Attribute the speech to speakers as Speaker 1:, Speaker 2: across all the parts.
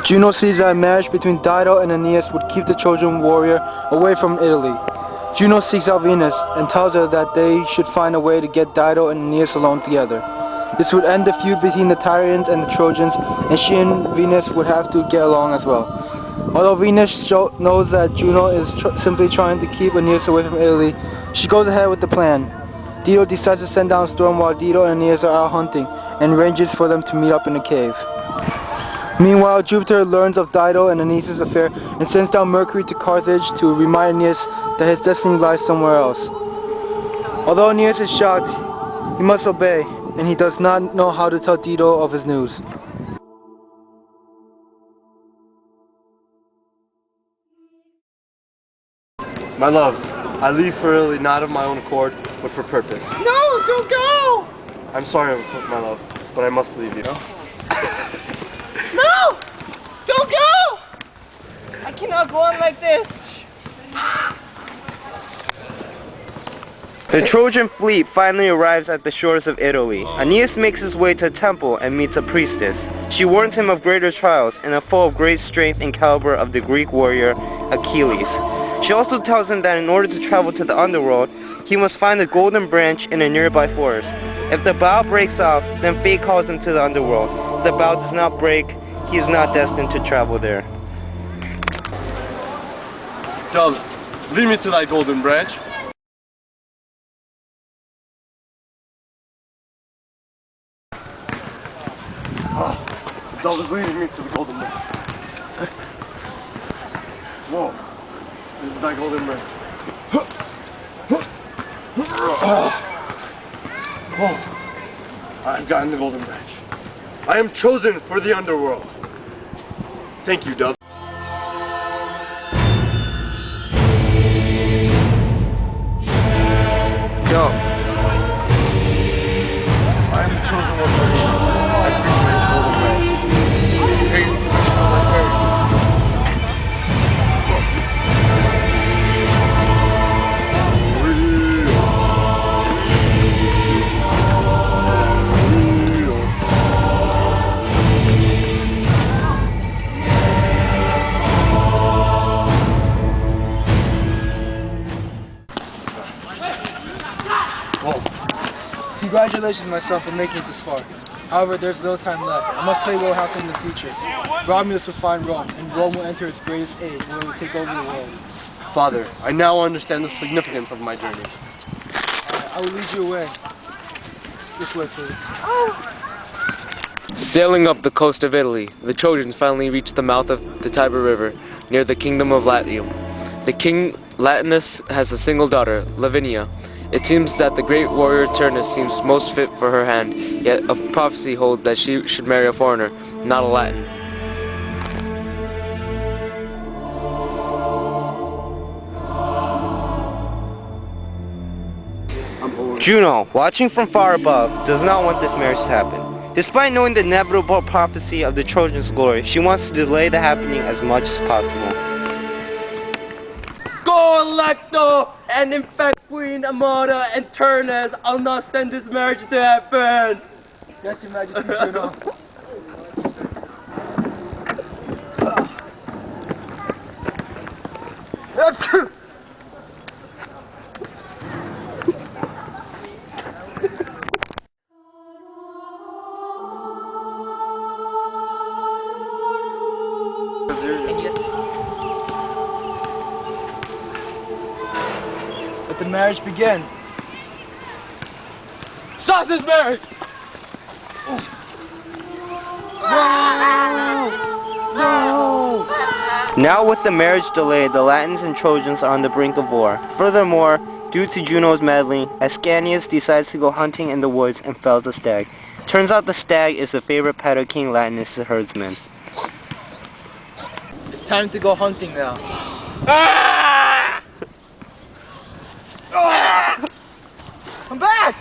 Speaker 1: Juno sees that a marriage between Dido and Aeneas would keep the Trojan warrior away from Italy. Juno seeks out Venus and tells her that they should find a way to get Dido and Aeneas alone together. This would end the feud between the Tyrians and the Trojans, and she and Venus would have to get along as well. Although Venus knows that Juno is simply trying to keep Aeneas away from Italy, she goes ahead with the plan. Dido decides to send down a storm while Dido and Aeneas are out hunting, and arranges for them to meet up in a cave. Meanwhile, Jupiter learns of Dido and Aeneas' affair and sends down Mercury to Carthage to remind Aeneas that his destiny lies somewhere else. Although Aeneas is shocked, he must obey, and he does not know how to tell Dido of his news.
Speaker 2: My love, I leave for Italy not of my own accord, but for purpose.
Speaker 1: No, don't go!
Speaker 2: I'm sorry, my love, but I must leave you.
Speaker 3: No! Don't go! I cannot go on like this.
Speaker 4: The Trojan fleet finally arrives at the shores of Italy. Aeneas makes his way to a temple and meets a priestess. She warns him of greater trials and a foe of great strength and caliber of the Greek warrior Achilles. She also tells him that in order to travel to the underworld, he must find a golden branch in a nearby forest. If the bough breaks off, then fate calls him to the underworld. If the bough does not break, he is not destined to travel there.
Speaker 2: Doves, lead me to thy golden branch. Doves, leading me to the golden branch. Whoa, this is thy golden branch. I've gotten the golden branch. I am chosen for the underworld. Thank you, Dove.
Speaker 4: Yo,
Speaker 2: I am the chosen one for the underworld. I bring this golden branch. Hey, permission on my ferry.
Speaker 1: Congratulations myself for making it this far. However, there's little time left. I must tell you what will happen in the future. Romulus will find Rome, and Rome will enter its greatest age, where it will take over the world.
Speaker 2: Father, I now understand the significance of my journey.
Speaker 1: I will lead you away. This way, please.
Speaker 5: Sailing up the coast of Italy, the Trojans finally reached the mouth of the Tiber River, near the kingdom of Latium. The king Latinus has a single daughter, Lavinia. It seems that the great warrior Turnus seems most fit for her hand, yet a prophecy holds that she should marry a foreigner, not a Latin.
Speaker 4: Juno, watching from far above, does not want this marriage to happen. Despite knowing the inevitable prophecy of the Trojans' glory, she wants to delay the happening as much as possible.
Speaker 3: Go electo and infect Queen Amata and Turnus. I'll not stand this marriage to happen.
Speaker 1: Yes, Your Majesty, Juno. Let the marriage begin.
Speaker 3: Stop this marriage!
Speaker 4: Now with the marriage delayed, the Latins and Trojans are on the brink of war. Furthermore, due to Juno's meddling, Ascanius decides to go hunting in the woods and fells a stag. Turns out the stag is the favorite pet of King Latinus' herdsman.
Speaker 1: It's time to go hunting now. Come back!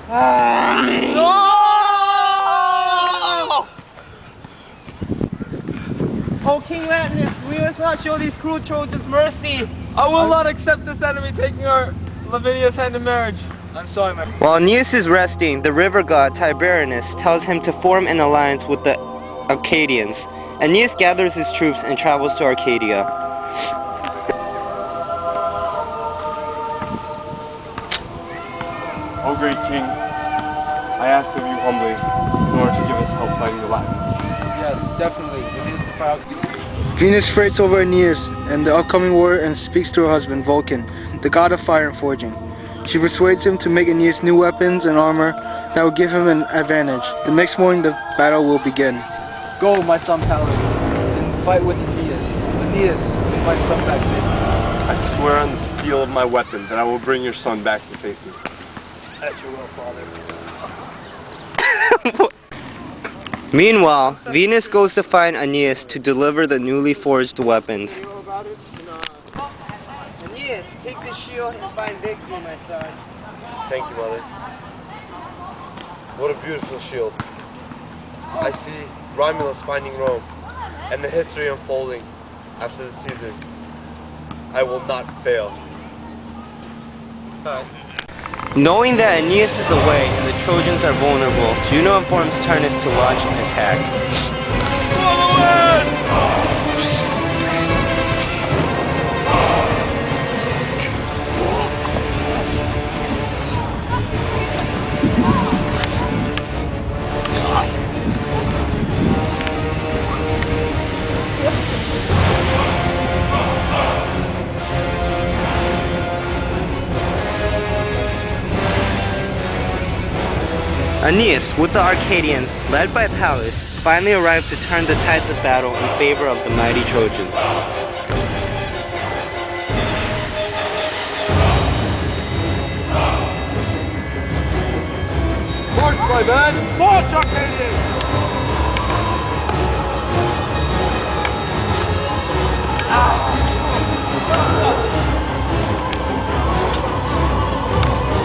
Speaker 3: No! Oh, King Latinus, we must not show these cruel Trojans mercy. I will not accept this enemy taking our Lavinia's hand in marriage.
Speaker 1: I'm sorry, my friend.
Speaker 4: While Aeneas is resting, the river god Tiberinus tells him to form an alliance with the Arcadians. Aeneas gathers his troops and travels to Arcadia.
Speaker 2: O great king, I ask of you humbly in order to give us help fighting the Latins.
Speaker 1: Yes, definitely. It is the proud. Venus freights over Aeneas and the upcoming war and speaks to her husband, Vulcan, the god of fire and forging. She persuades him to make Aeneas new weapons and armor that will give him an advantage. The next morning the battle will begin. Go, my son Pallas, and fight with Aeneas. Aeneas, bring my son back safely.
Speaker 2: I swear on the steel of my weapon that I will bring your son back to safety.
Speaker 1: At your will, father.
Speaker 4: Meanwhile, Venus goes to find Aeneas to deliver the newly forged weapons.
Speaker 3: Aeneas, take the shield and find victory, my son.
Speaker 2: Thank you, mother. What a beautiful shield. I see Romulus finding Rome and the history unfolding after the Caesars. I will not fail.
Speaker 4: Knowing that Aeneas is away and the Trojans are vulnerable, Juno informs Turnus to launch an attack. Aeneas, with the Arcadians, led by Pallas, finally arrived to turn the tides of battle in favor of the mighty Trojans.
Speaker 2: March, my men! March, Arcadians!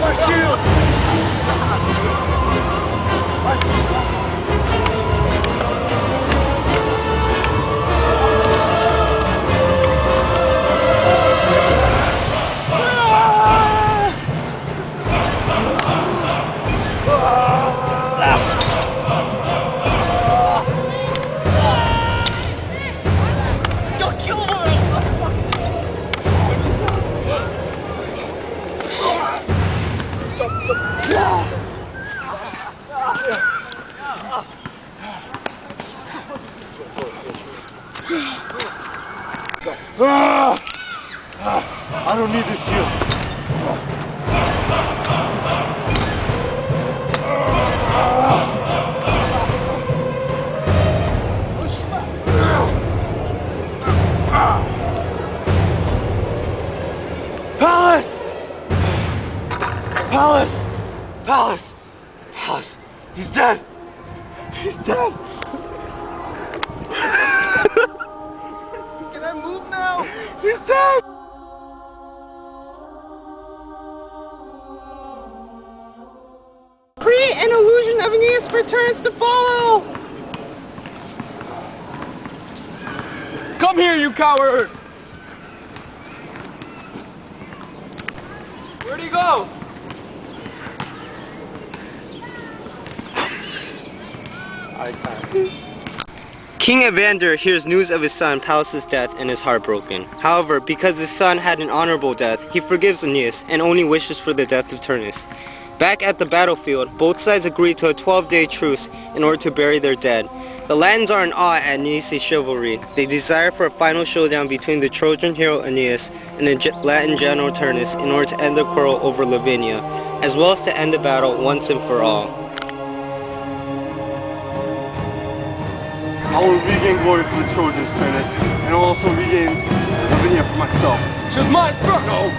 Speaker 2: My shield! I don't need this shield. Pallas! Pallas! Pallas! Pallas! He's dead! He's dead!
Speaker 3: Can I move now?
Speaker 2: He's dead!
Speaker 3: Create an illusion of Aeneas for Turnus to follow! Come here, you coward! Where'd he go?
Speaker 4: King Evander hears news of his son Pallas' death and is heartbroken. However, because his son had an honorable death, he forgives Aeneas and only wishes for the death of Turnus. Back at the battlefield, both sides agree to a 12-day truce in order to bury their dead. The Latins are in awe at Aeneas' chivalry. They desire for a final showdown between the Trojan hero Aeneas and the Latin general Turnus in order to end the quarrel over Lavinia, as well as to end the battle once and for all.
Speaker 2: I will regain glory for the Trojans, Turnus, and I'll also regain Lavinia for myself.
Speaker 3: She's mine, no!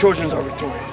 Speaker 2: Trojans are victorious.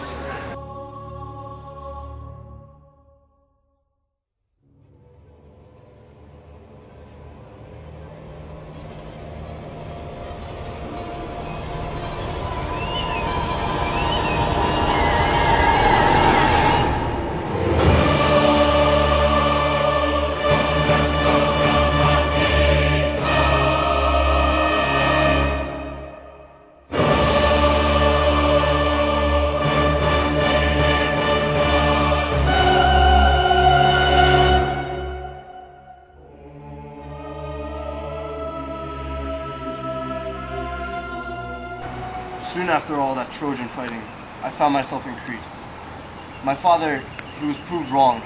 Speaker 6: Soon after all that Trojan fighting, I found myself in Crete. My father, he was proved wrong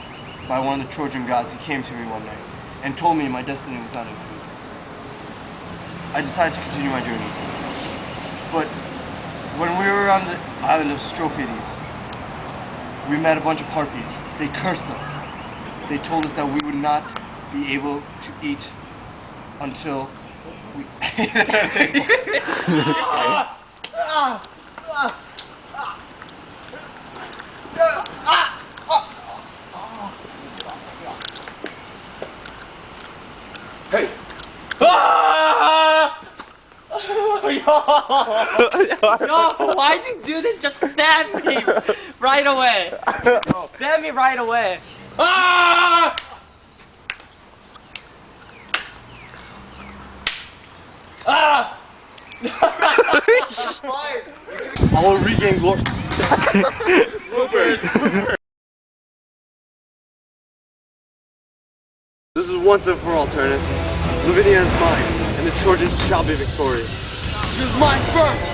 Speaker 6: by one of the Trojan gods. He came to me one night and told me my destiny was not in Crete. I decided to continue my journey. But when we were on the island of Strophides, we met a bunch of harpies. They cursed us. They told us that we would not be able to eat until we ate at our tables.
Speaker 2: Hey!
Speaker 3: No, why'd you do this? Just stab me right away. Stab me right away. Ah! Ah!
Speaker 2: I will regain glory. This is once and for all, Turnus. Lavinia is mine, and the Trojans shall be victorious.
Speaker 3: Choose mine first.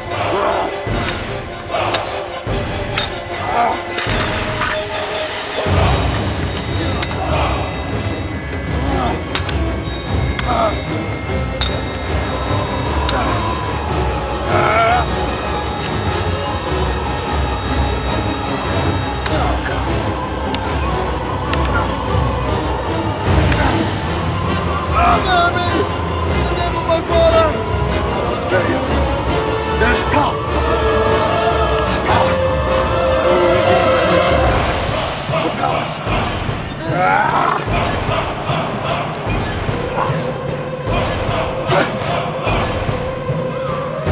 Speaker 2: There's power. The palace.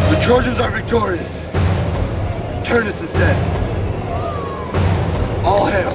Speaker 2: The Trojans are victorious. Turnus is dead. All hail.